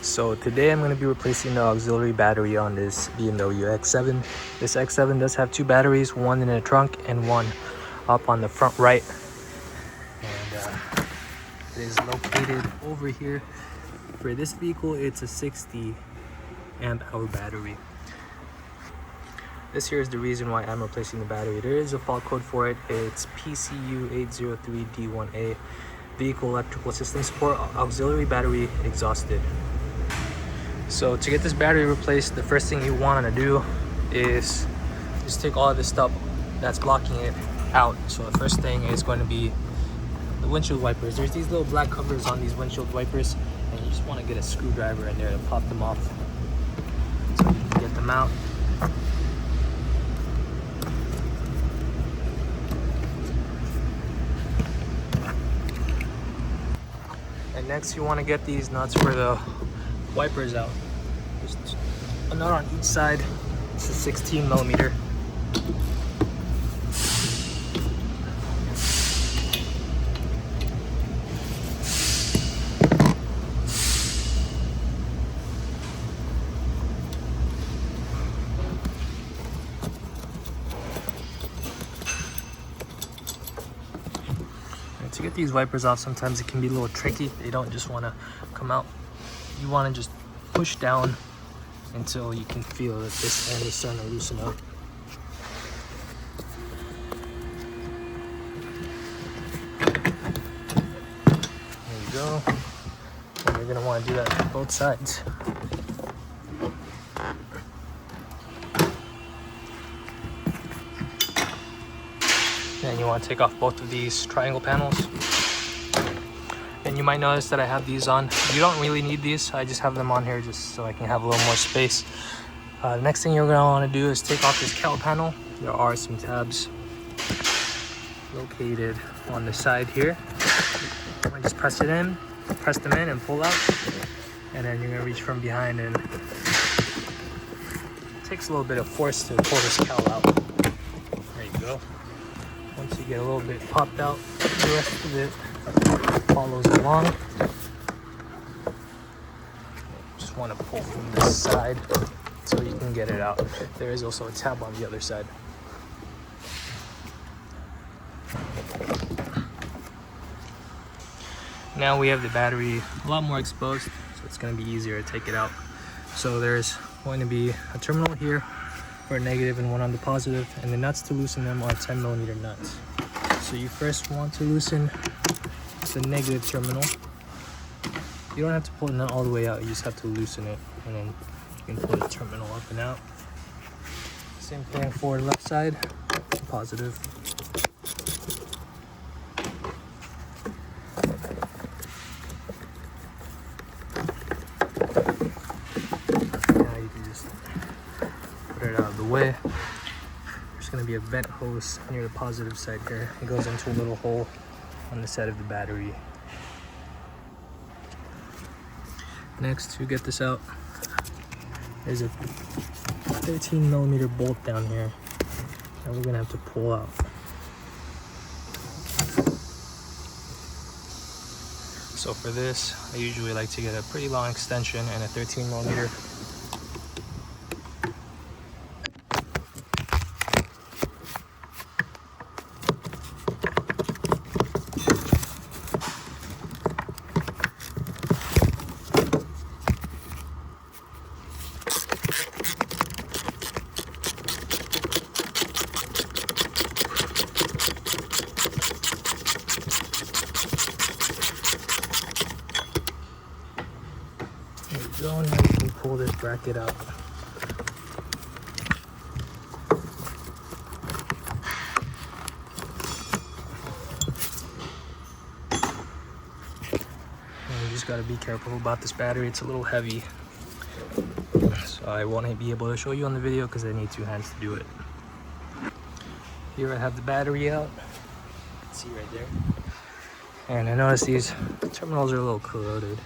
So today I'm going to be replacing the auxiliary battery on this BMW X7. This X7 does have two batteries, one in the trunk and one up on the front right. And it is located over here. For this vehicle, it's a 60 amp hour battery. This here is the reason why I'm replacing the battery. There is a fault code for it. It's PCU803D1A, Vehicle Electrical System Support, Auxiliary Battery Exhausted. So to get this battery replaced, the first thing you want to do is just take all of this stuff that's blocking it out. So the first thing is going to be the windshield wipers. There's these little black covers on these windshield wipers, and you just want to get a screwdriver in there to pop them off so you can get them out. And next you want to get these nuts for the wipers out. Just a nut on each side. It's a 16 millimeter. To get these wipers off, sometimes it can be a little tricky. They don't just want to come out. You want to just push down until you can feel that this end is starting to loosen up. There you go. And you're going to want to do that on both sides. And you want to take off both of these triangle panels. And you might notice that I have these on. You don't really need these. I just have them on here just so I can have a little more space. The next thing you're going to want to do is take off this cowl panel. There are some tabs located on the side here. I just press them in and pull out. And then you're going to reach from behind, and it takes a little bit of force to pull this cowl out. There you go. Once you get a little bit popped out, the rest of it follows along. Just want to pull from this side so you can get it out. There is also a tab on the other side. Now we have the battery a lot more exposed, so it's going to be easier to take it out. So there's going to be a terminal here for a negative and one on the positive, and the nuts to loosen them are 10 millimeter nuts. So you first want to loosen the negative terminal. You don't have to pull the nut all the way out, you just have to loosen it, and then you can pull the terminal up and out. Same thing for the left side, positive. Now you can just put it out of the way. There's going to be a vent hose near the positive side here. It goes into a little hole on the side of the battery. Next, to get this out, there's a 13 millimeter bolt down here that we're gonna have to pull out. So for this, I usually like to get a pretty long extension and a 13 millimeter. Go and you can pull this bracket out. And you just got to be careful about this battery. It's a little heavy, so I won't be able to show you on the video because I need two hands to do it. Here I have the battery out. You can see right there. And I noticed these terminals are a little corroded.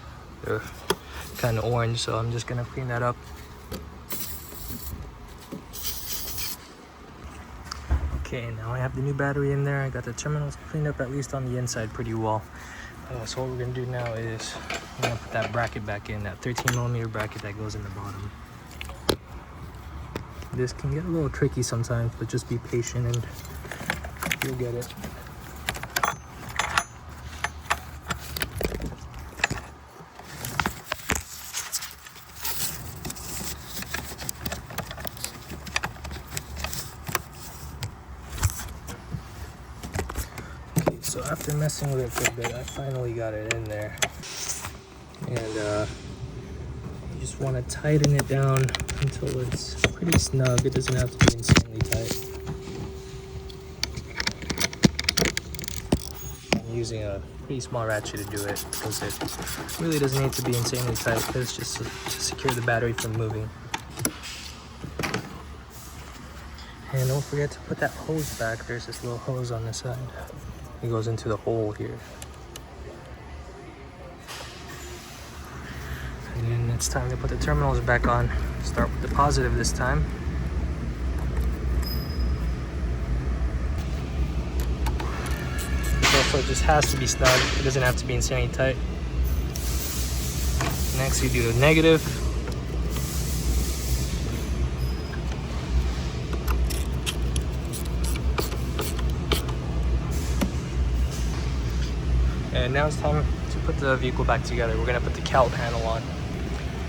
They're kind of orange, so I'm just gonna clean that up. Okay, now I have the new battery in there. I got the terminals cleaned up, at least on the inside, pretty well. So what we're gonna do now is I'm gonna put that bracket back in, that 13mm bracket that goes in the bottom. This can get a little tricky sometimes, but just be patient and you'll get it. Okay, so after messing with it for a bit, I finally got it in there. And you just want to tighten it down until it's pretty snug. It doesn't have to be insanely tight. I'm using a pretty small ratchet to do it because it really doesn't need to be insanely tight, because it's just to secure the battery from moving. And don't forget to put that hose back. There's this little hose on the side. It goes into the hole here. And then it's time to put the terminals back on. Start with the positive this time. This also just has to be snug. It doesn't have to be insanely tight. Next, you do the negative. And now it's time to put the vehicle back together. We're gonna put the cowl panel on.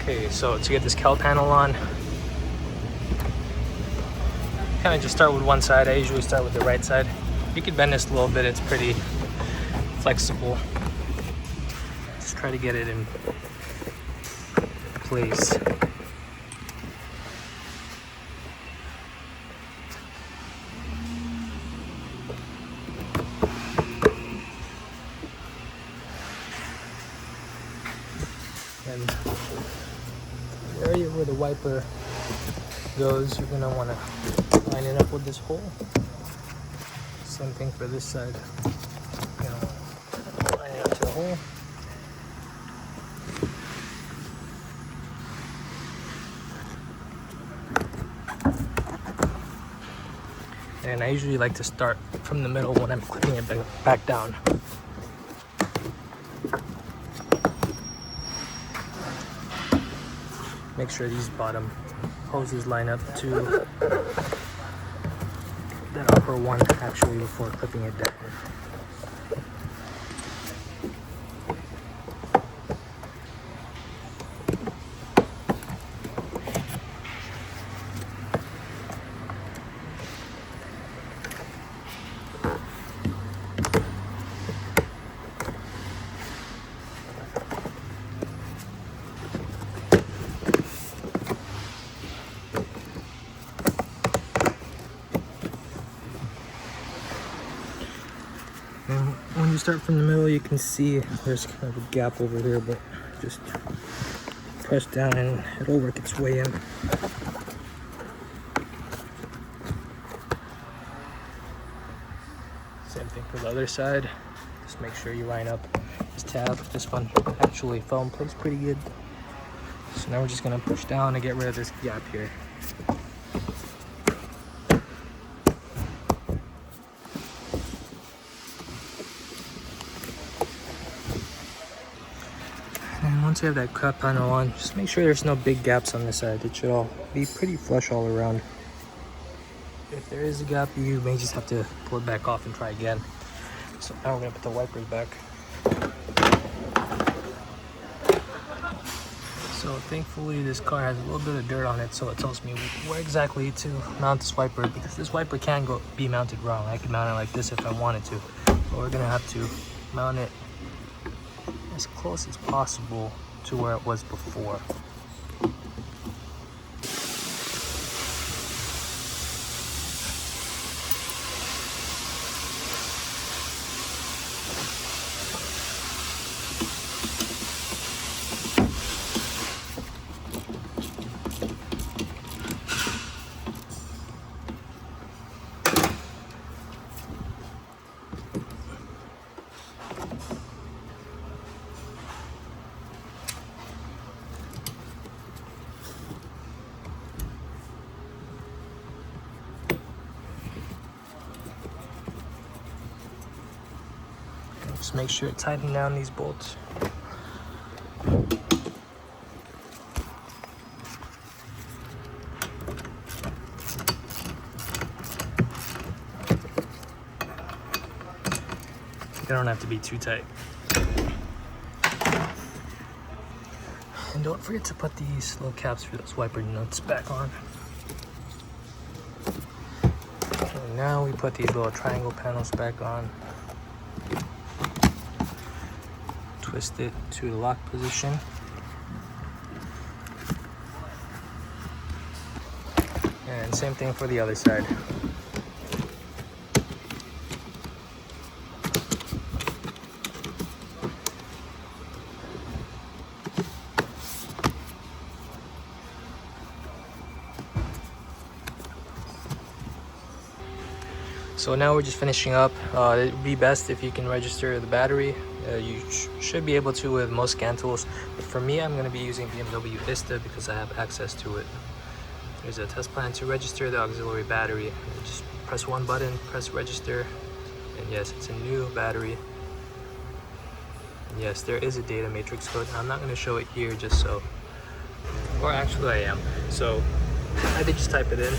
Okay, so to get this cowl panel on, kind of just start with one side. I usually start with the right side. You can bend this a little bit, it's pretty flexible. Just try to get it in place. And the area where the wiper goes, you're gonna want to line it up with this hole. Same thing for this side. You know, line it up to the hole. And I usually like to start from the middle when I'm clipping it back down. Make sure these bottom hoses line up to that upper one actually before clipping it down. And when you start from the middle, you can see there's kind of a gap over here, but just press down and it'll work its way in. Same thing for the other side. Just make sure you line up this tab. This one actually fell in place pretty good. So now we're just gonna push down to get rid of this gap here. And once you have that cut panel on, just make sure there's no big gaps on the side. It should all be pretty flush all around. If there is a gap, you may just have to pull it back off and try again. So now we're gonna put the wipers back. So thankfully this car has a little bit of dirt on it, so it tells me where exactly to mount this wiper, because this wiper can be mounted wrong. I can mount it like this if I wanted to, but we're gonna have to mount it as close as possible to where it was before. Just make sure to tighten down these bolts. They don't have to be too tight. And don't forget to put these little caps for those wiper nuts back on. And now we put these little triangle panels back on. Twist it to the lock position. And same thing for the other side. So now we're just finishing up. It would be best if you can register the battery. You should be able to with most scan tools. But for me, I'm going to be using BMW Vista because I have access to it. There's a test plan to register the auxiliary battery. Just press one button, press register, and yes, it's a new battery. And yes, there is a data matrix code. I'm not going to show it here just so, or actually I am. So I did just type it in.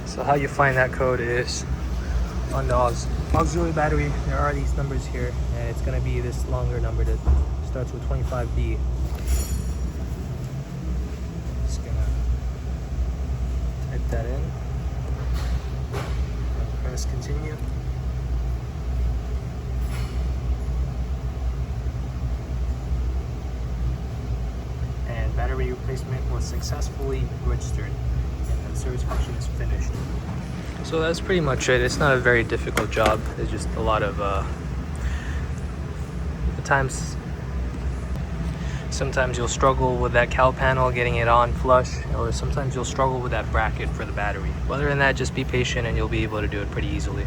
So how you find that code is on the auxiliary battery. There are these numbers here, and it's going to be this longer number that starts with 25B. Just gonna type that in and press continue. And battery replacement was successfully registered, and the service function is finished. So that's pretty much it. It's not a very difficult job. It's just a lot of sometimes you'll struggle with that cowl panel getting it on flush, or sometimes you'll struggle with that bracket for the battery. Other than that, just be patient and you'll be able to do it pretty easily.